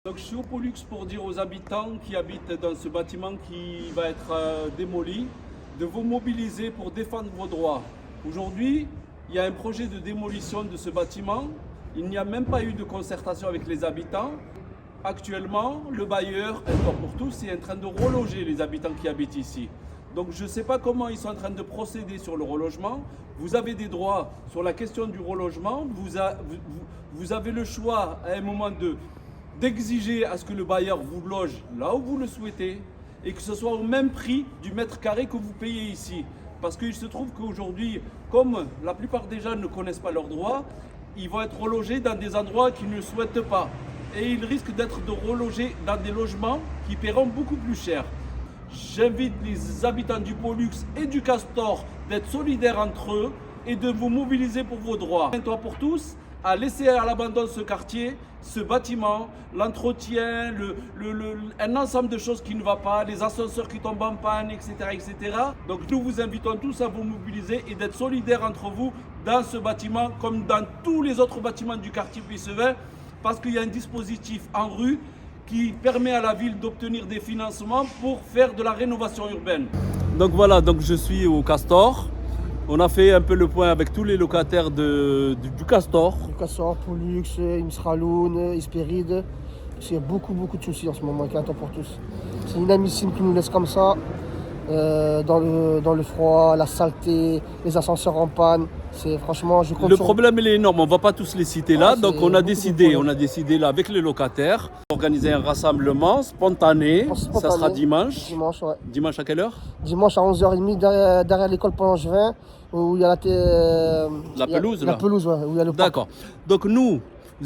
Donc je suis au Pollux pour dire aux habitants qui habitent dans ce bâtiment qui va être démoli de vous mobiliser pour défendre vos droits. Aujourd'hui, il y a un projet de démolition de ce bâtiment. Il n'y a même pas eu de concertation avec les habitants. Actuellement, le bailleur, Un Toit pour tous, est en train de reloger les habitants qui habitent ici. Donc je ne sais pas comment ils sont en train de procéder sur le relogement. Vous avez des droits sur la question du relogement. Vous avez le choix à un moment d'exiger à ce que le bailleur vous loge là où vous le souhaitez et que ce soit au même prix du mètre carré que vous payez ici. Parce qu'il se trouve qu'aujourd'hui, comme la plupart des gens ne connaissent pas leurs droits, ils vont être relogés dans des endroits qu'ils ne souhaitent pas. Et ils risquent d'être relogés dans des logements qui paieront beaucoup plus cher. J'invite les habitants du Pollux et du Castor d'être solidaires entre eux et de vous mobiliser pour vos droits. Un Toit pour tous a laissé à l'abandon ce quartier, ce bâtiment, l'entretien, un ensemble de choses qui ne va pas, les ascenseurs qui tombent en panne, etc., etc. Donc nous vous invitons tous à vous mobiliser et d'être solidaires entre vous dans ce bâtiment comme dans tous les autres bâtiments du quartier Puissevin, parce qu'il y a un dispositif en rue qui permet à la ville d'obtenir des financements pour faire de la rénovation urbaine. Donc voilà, donc je suis au Castor. On a fait un peu le point avec tous les locataires du Castor. Du Castor, Pollux, Imsraloun, Hespéride. Il y a beaucoup de soucis en ce moment avec Un Toit pour tous. C'est inadmissible qu'ils nous laissent comme ça, dans le froid, la saleté, les ascenseurs en panne. C'est franchement, je compte Le sur... problème il est énorme, on ne va pas tous les citer là, donc on a beaucoup décidé là avec les locataires d'organiser un rassemblement spontané. Ça sera dimanche. Dimanche, ouais. Dimanche à quelle heure? Dimanche à 11h30 derrière l'école Langevin, où il y a La pelouse là. La pelouse, ouais, où il y a le parc. D'accord. Donc nous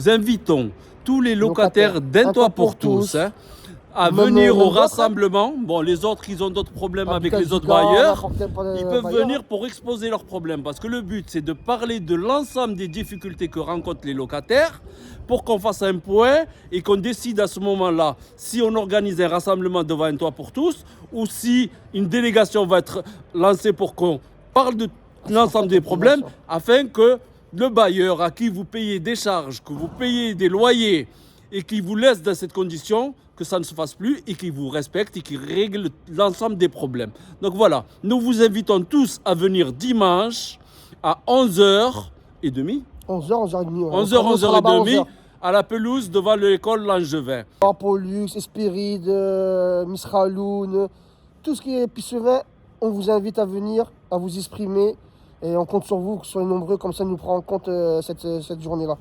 invitons tous les locataires d'Un Toit pour tous à venir au rassemblement. Bon, les autres, ils ont d'autres problèmes avec les autres bailleurs. Ils peuvent venir pour exposer leurs problèmes. Parce que le but, c'est de parler de l'ensemble des difficultés que rencontrent les locataires pour qu'on fasse un point et qu'on décide à ce moment-là si on organise un rassemblement devant Un Toit pour tous ou si une délégation va être lancée pour qu'on parle de l'ensemble des problèmes afin que le bailleur à qui vous payez des charges, que vous payez des loyers et qui vous laisse dans cette condition, que ça ne se fasse plus et qui vous respecte et qui règle l'ensemble des problèmes. Donc voilà, nous vous invitons tous à venir dimanche à 11h30. 11h, 11h30. 11h, 11h30 à la pelouse devant l'école Langevin. Pollux, Hespéride, Imsraloun, tout ce qui est Puissevin, on vous invite à venir, à vous exprimer et on compte sur vous, que vous soyez nombreux, comme ça nous prend en compte cette journée-là.